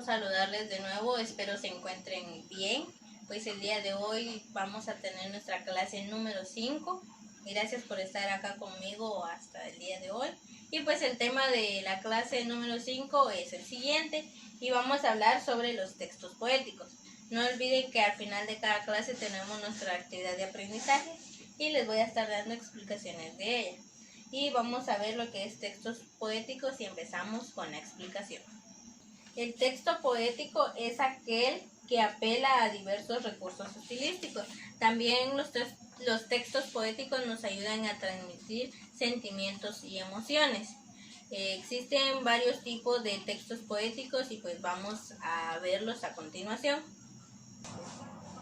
saludarles de nuevo, espero se encuentren bien. Pues el día de hoy vamos a tener nuestra clase número 5. Gracias por estar acá conmigo hasta el día de hoy. Y pues el tema de la clase número 5 es el siguiente y vamos a hablar sobre los textos poéticos. No olviden que al final de cada clase tenemos nuestra actividad de aprendizaje y les voy a estar dando explicaciones de ella. Y vamos a ver lo que es textos poéticos y empezamos con la explicación. El texto poético es aquel que apela a diversos recursos estilísticos. También los textos poéticos nos ayudan a transmitir sentimientos y emociones. Existen varios tipos de textos poéticos y pues vamos a verlos a continuación.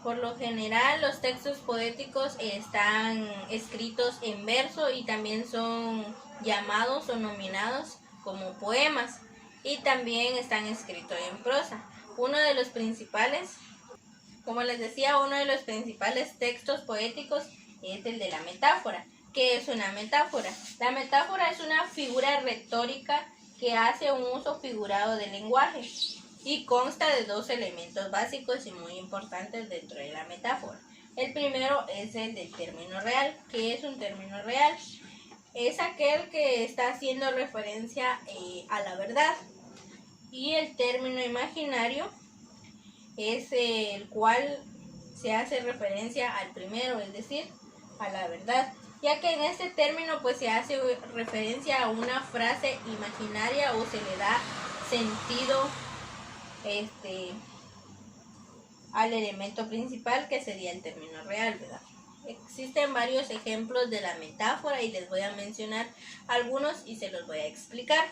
Por lo general, los textos poéticos están escritos en verso y también son llamados o nominados como poemas y también están escritos en prosa. Uno de los principales, como les decía, uno de los principales textos poéticos es el de la metáfora. ¿Qué es una metáfora? La metáfora es una figura retórica que hace un uso figurado del lenguaje y consta de dos elementos básicos y muy importantes dentro de la metáfora. El primero es el del término real. ¿Qué es un término real? Es aquel que está haciendo referencia a la verdad. Y el término imaginario es el cual se hace referencia al primero, es decir, a la verdad, ya que en este término pues se hace referencia a una frase imaginaria o se le da sentido al elemento principal, que sería el término real, ¿verdad? Existen varios ejemplos de la metáfora y les voy a mencionar algunos y se los voy a explicar.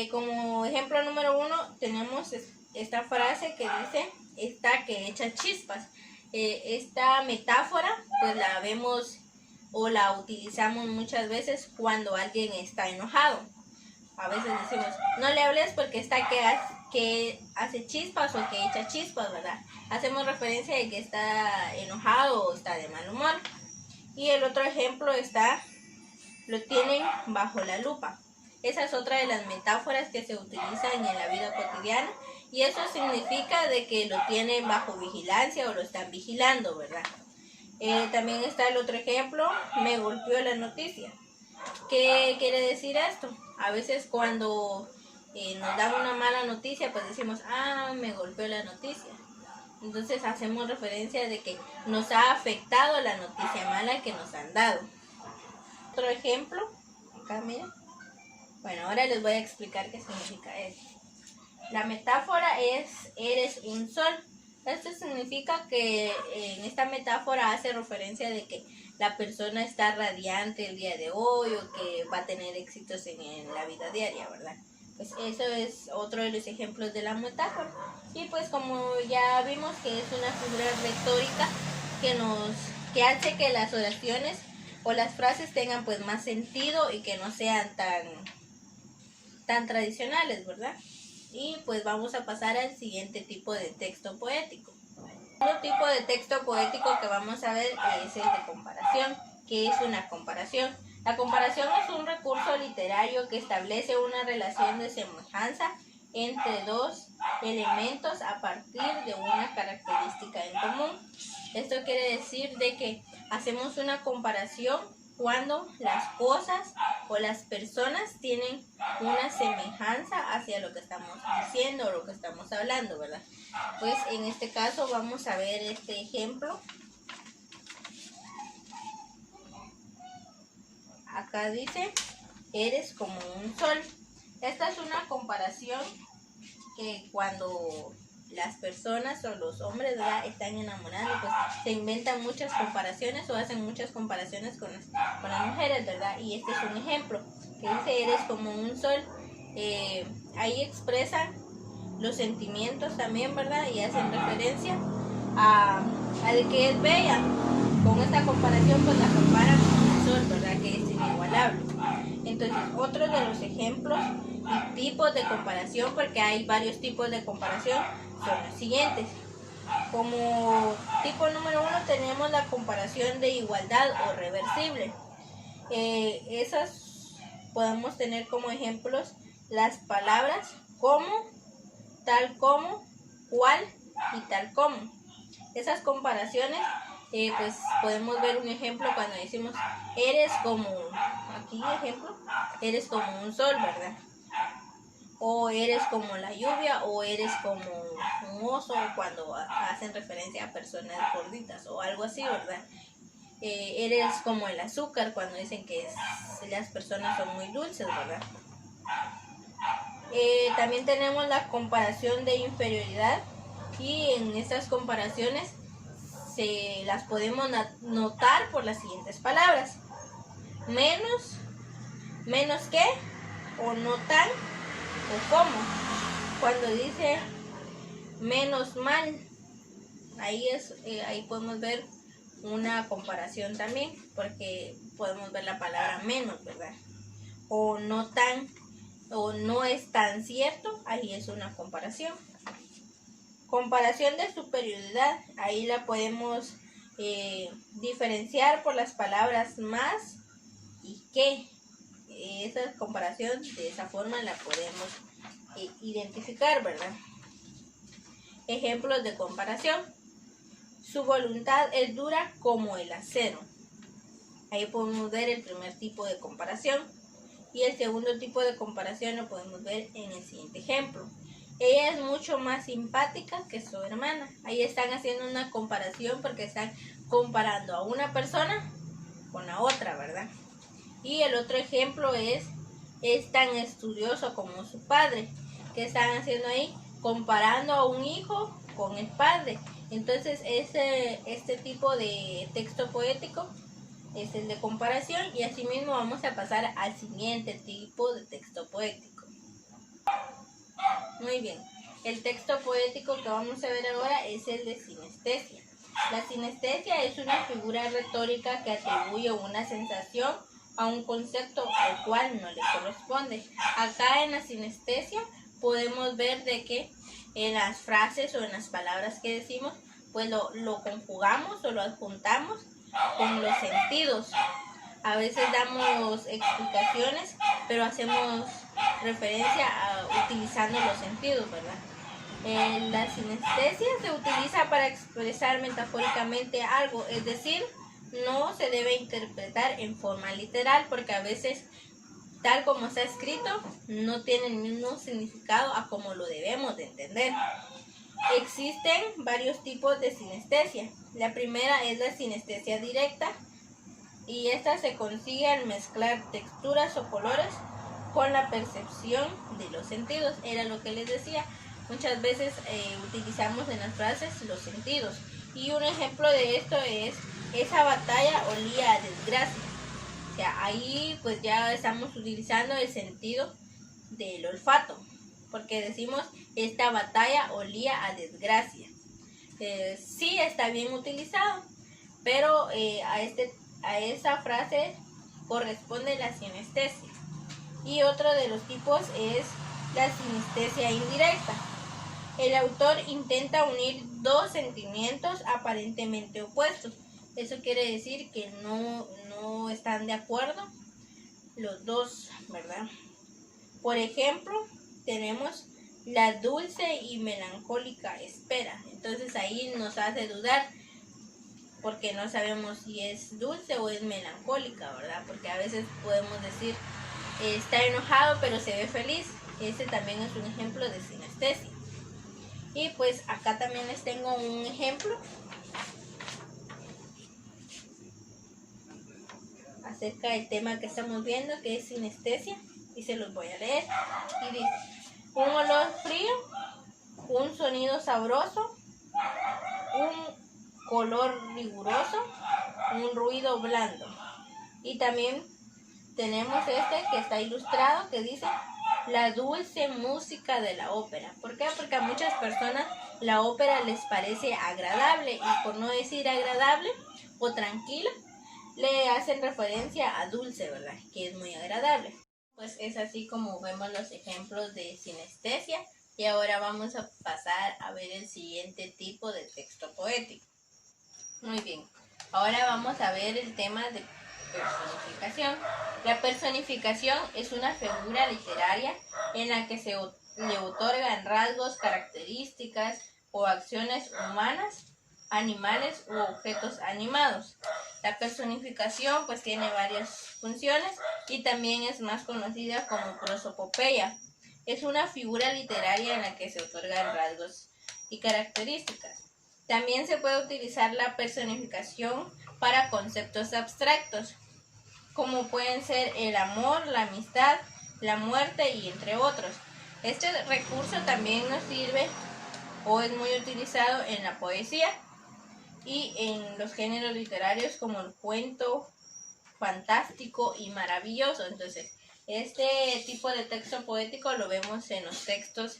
Como ejemplo número 1 tenemos esta frase que dice: está que echa chispas. Esta metáfora pues la vemos o la utilizamos muchas veces cuando alguien está enojado. A veces decimos: no le hables porque está que hace chispas o que echa chispas, ¿verdad? Hacemos referencia de que está enojado o está de mal humor. Y el otro ejemplo lo tienen bajo la lupa. Esa es otra de las metáforas que se utilizan en la vida cotidiana y eso significa de que lo tienen bajo vigilancia o lo están vigilando, ¿verdad? También está el otro ejemplo: me golpeó la noticia. ¿Qué quiere decir esto? A veces cuando nos dan una mala noticia, pues decimos: me golpeó la noticia. Entonces hacemos referencia de que nos ha afectado la noticia mala que nos han dado. Otro ejemplo, acá miren. Bueno, ahora les voy a explicar qué significa esto. La metáfora es: eres un sol. Esto significa que en esta metáfora hace referencia de que la persona está radiante el día de hoy o que va a tener éxitos en la vida diaria, ¿verdad? Pues eso es otro de los ejemplos de la metáfora. Y pues como ya vimos que es una figura retórica que hace que las oraciones o las frases tengan pues más sentido y que no sean tan tradicionales, ¿verdad? Y pues vamos a pasar al siguiente tipo de texto poético. Otro tipo de texto poético que vamos a ver es el de comparación. ¿Qué es una comparación? La comparación es un recurso literario que establece una relación de semejanza entre dos elementos a partir de una característica en común. Esto quiere decir de que hacemos una comparación cuando las cosas o las personas tienen una semejanza hacia lo que estamos diciendo o lo que estamos hablando, ¿verdad? Pues en este caso vamos a ver este ejemplo. Acá dice: eres como un sol. Esta es una comparación que cuando las personas o los hombres, ¿verdad?, están enamorados, pues se inventan muchas comparaciones o hacen muchas comparaciones con las mujeres, ¿verdad? Y este es un ejemplo que dice: eres como un sol. Ahí expresan los sentimientos también, ¿verdad? Y hacen referencia a de que es bella. Con esta comparación pues la comparan con el sol, ¿verdad?, que es inigualable. Entonces, otro de los ejemplos y tipos de comparación, porque hay varios tipos de comparación, son los siguientes. Como tipo número 1 tenemos la comparación de igualdad o reversible. Esas podemos tener como ejemplos las palabras como, tal como, cual y tal como. Esas comparaciones, pues podemos ver un ejemplo cuando decimos eres como, aquí ejemplo, eres como un sol, ¿verdad? O eres como la lluvia, o eres como un oso, cuando hacen referencia a personas gorditas o algo así, ¿verdad? Eres como el azúcar, cuando dicen que las personas son muy dulces, ¿verdad? También tenemos la comparación de inferioridad, y en estas comparaciones se las podemos notar por las siguientes palabras: menos, menos que, o no tan, o como. Cuando dice menos mal, ahí podemos ver una comparación también, porque podemos ver la palabra menos, ¿verdad? O no tan, o no es tan cierto, ahí es una comparación. Comparación de superioridad, ahí la podemos diferenciar por las palabras más y que. Esa comparación de esa forma la podemos identificar, ¿verdad? Ejemplos de comparación: su voluntad es dura como el acero. Ahí podemos ver el primer tipo de comparación, y el segundo tipo de comparación lo podemos ver en el siguiente ejemplo: ella es mucho más simpática que su hermana. Ahí están haciendo una comparación porque están comparando a una persona con la otra, ¿verdad? Y el otro ejemplo es tan estudioso como su padre. ¿Qué están haciendo ahí? Comparando a un hijo con el padre. Entonces este tipo de texto poético es el de comparación, y asimismo vamos a pasar al siguiente tipo de texto poético. Muy bien, el texto poético que vamos a ver ahora es el de sinestesia. La sinestesia es una figura retórica que atribuye una sensación a un concepto al cual no le corresponde. Acá en la sinestesia podemos ver de que en las frases o en las palabras que decimos, pues lo conjugamos o lo adjuntamos con los sentidos. A veces damos explicaciones, pero hacemos referencia a utilizando los sentidos, ¿verdad? La sinestesia se utiliza para expresar metafóricamente algo, es decir, no se debe interpretar en forma literal, porque a veces, tal como está escrito, no tiene el mismo significado a como lo debemos de entender. Existen varios tipos de sinestesia. La primera es la sinestesia directa, y esta se consigue al mezclar texturas o colores con la percepción de los sentidos. Era lo que les decía, muchas veces utilizamos en las frases los sentidos, y un ejemplo de esto es: esa batalla olía a desgracia. O sea, ahí pues ya estamos utilizando el sentido del olfato, porque decimos esta batalla olía a desgracia. Sí está bien utilizado, pero a esa frase corresponde la sinestesia. Y otro de los tipos es la sinestesia indirecta. El autor intenta unir dos sentimientos aparentemente opuestos. Eso quiere decir que no están de acuerdo los dos, ¿verdad? Por ejemplo, tenemos la dulce y melancólica espera. Entonces ahí nos hace dudar, porque no sabemos si es dulce o es melancólica, ¿verdad? Porque a veces podemos decir está enojado pero se ve feliz. Ese también es un ejemplo de sinestesia. Y pues acá también les tengo un ejemplo acerca del tema que estamos viendo, que es sinestesia, y se los voy a leer. Y dice: un olor frío, un sonido sabroso, un color riguroso, un ruido blando. Y también tenemos este que está ilustrado, que dice la dulce música de la ópera. ¿Por qué? Porque a muchas personas la ópera les parece agradable, y por no decir agradable o tranquila, le hacen referencia a dulce, ¿verdad? Que es muy agradable. Pues es así como vemos los ejemplos de sinestesia, y ahora vamos a pasar a ver el siguiente tipo de texto poético. Muy bien, ahora vamos a ver el tema de personificación. La personificación es una figura literaria en la que se le otorgan rasgos, características o acciones humanas, animales u objetos animados. La personificación pues tiene varias funciones y también es más conocida como prosopopeya. Es una figura literaria en la que se otorgan rasgos y características. También se puede utilizar la personificación para conceptos abstractos, como pueden ser el amor, la amistad, la muerte y entre otros. Este recurso también nos sirve o es muy utilizado en la poesía y en los géneros literarios como el cuento fantástico y maravilloso. Entonces, este tipo de texto poético lo vemos en los textos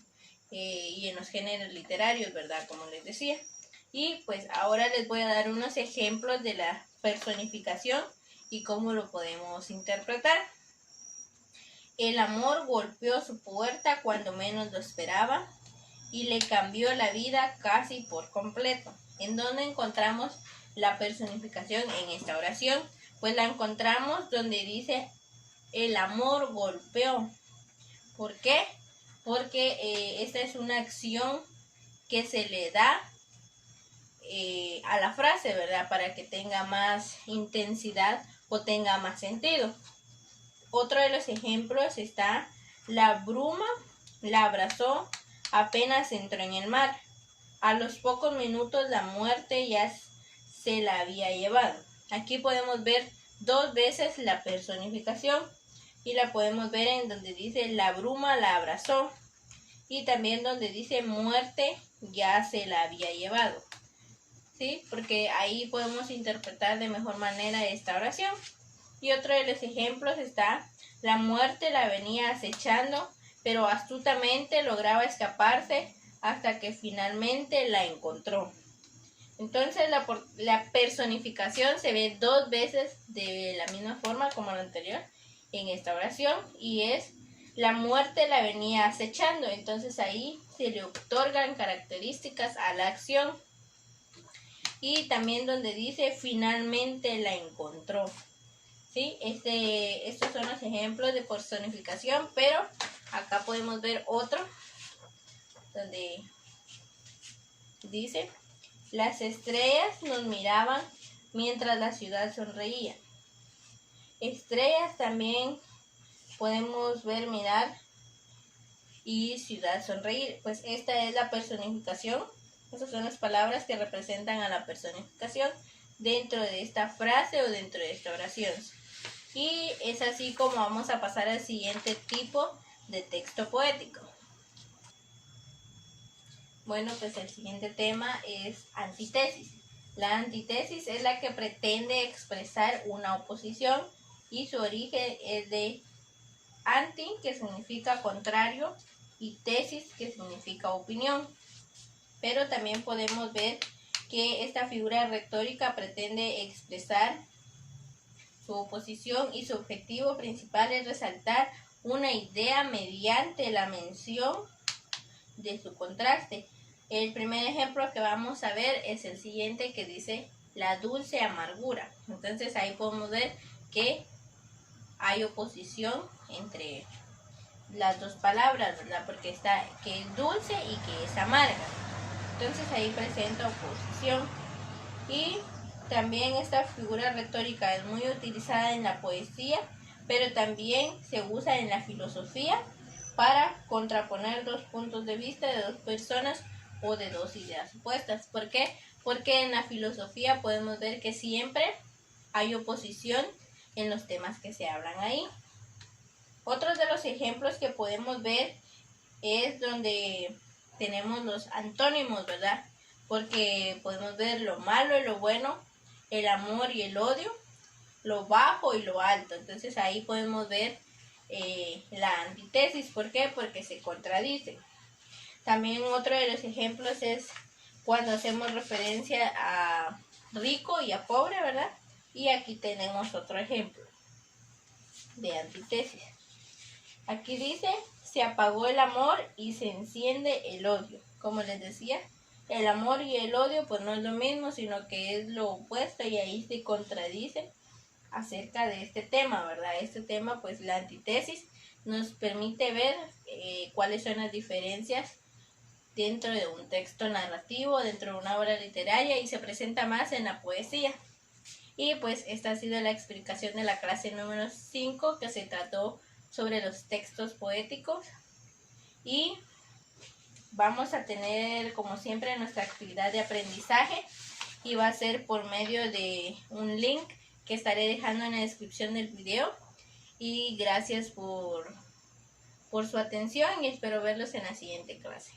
y en los géneros literarios, ¿verdad? Como les decía. Y pues ahora les voy a dar unos ejemplos de la personificación y cómo lo podemos interpretar. El amor golpeó su puerta cuando menos lo esperaba y le cambió la vida casi por completo. ¿En dónde encontramos la personificación en esta oración? Pues la encontramos donde dice el amor golpeó. ¿Por qué? Porque esta es una acción que se le da a la frase, ¿verdad? Para que tenga más intensidad o tenga más sentido. Otro de los ejemplos está: la bruma la abrazó apenas entró en el mar. A los pocos minutos la muerte ya se la había llevado. Aquí podemos ver dos veces la personificación y la podemos ver en donde dice la bruma la abrazó y también donde dice muerte ya se la había llevado. ¿Sí? Porque ahí podemos interpretar de mejor manera esta oración. Y otro de los ejemplos está: la muerte la venía acechando, pero astutamente lograba escaparse hasta que finalmente la encontró. Entonces la personificación se ve dos veces de la misma forma como la anterior en esta oración y es: la muerte la venía acechando. Entonces ahí se le otorgan características a la acción. Y también donde dice finalmente la encontró. ¿Sí? Estos son los ejemplos de personificación, pero acá podemos ver otro donde dice: las estrellas nos miraban mientras la ciudad sonreía. Estrellas también podemos ver mirar y ciudad sonreír. Pues esta es la personificación. Esas son las palabras que representan a la personificación dentro de esta frase o dentro de esta oración. Y es así como vamos a pasar al siguiente tipo de texto poético. Bueno, pues el siguiente tema es antítesis. La antítesis es la que pretende expresar una oposición y su origen es de anti, que significa contrario, y tesis, que significa opinión. Pero también podemos ver que esta figura retórica pretende expresar su oposición y su objetivo principal es resaltar una idea mediante la mención de su contraste. El primer ejemplo que vamos a ver es el siguiente, que dice la dulce amargura. Entonces ahí podemos ver que hay oposición entre las dos palabras, ¿verdad? Porque está que es dulce y que es amarga. Entonces ahí presenta oposición. Y también esta figura retórica es muy utilizada en la poesía, pero también se usa en la filosofía para contraponer dos puntos de vista de dos personas o de dos ideas opuestas. ¿Por qué? Porque en la filosofía podemos ver que siempre hay oposición en los temas que se hablan ahí. Otros de los ejemplos que podemos ver es donde tenemos los antónimos, ¿verdad? Porque podemos ver lo malo y lo bueno, el amor y el odio, lo bajo y lo alto. Entonces ahí podemos ver la antítesis. ¿Por qué? Porque se contradicen. También otro de los ejemplos es cuando hacemos referencia a rico y a pobre, ¿verdad? Y aquí tenemos otro ejemplo de antítesis. Aquí dice: se apagó el amor y se enciende el odio. Como les decía, el amor y el odio pues no es lo mismo, sino que es lo opuesto, y ahí se contradicen acerca de este tema, ¿verdad? Este tema, pues la antítesis, nos permite ver cuáles son las diferencias dentro de un texto narrativo, dentro de una obra literaria, y se presenta más en la poesía. Y pues esta ha sido la explicación de la clase número 5, que se trató sobre los textos poéticos. Y vamos a tener, como siempre, nuestra actividad de aprendizaje, y va a ser por medio de un link que estaré dejando en la descripción del video. Y gracias por su atención, y espero verlos en la siguiente clase.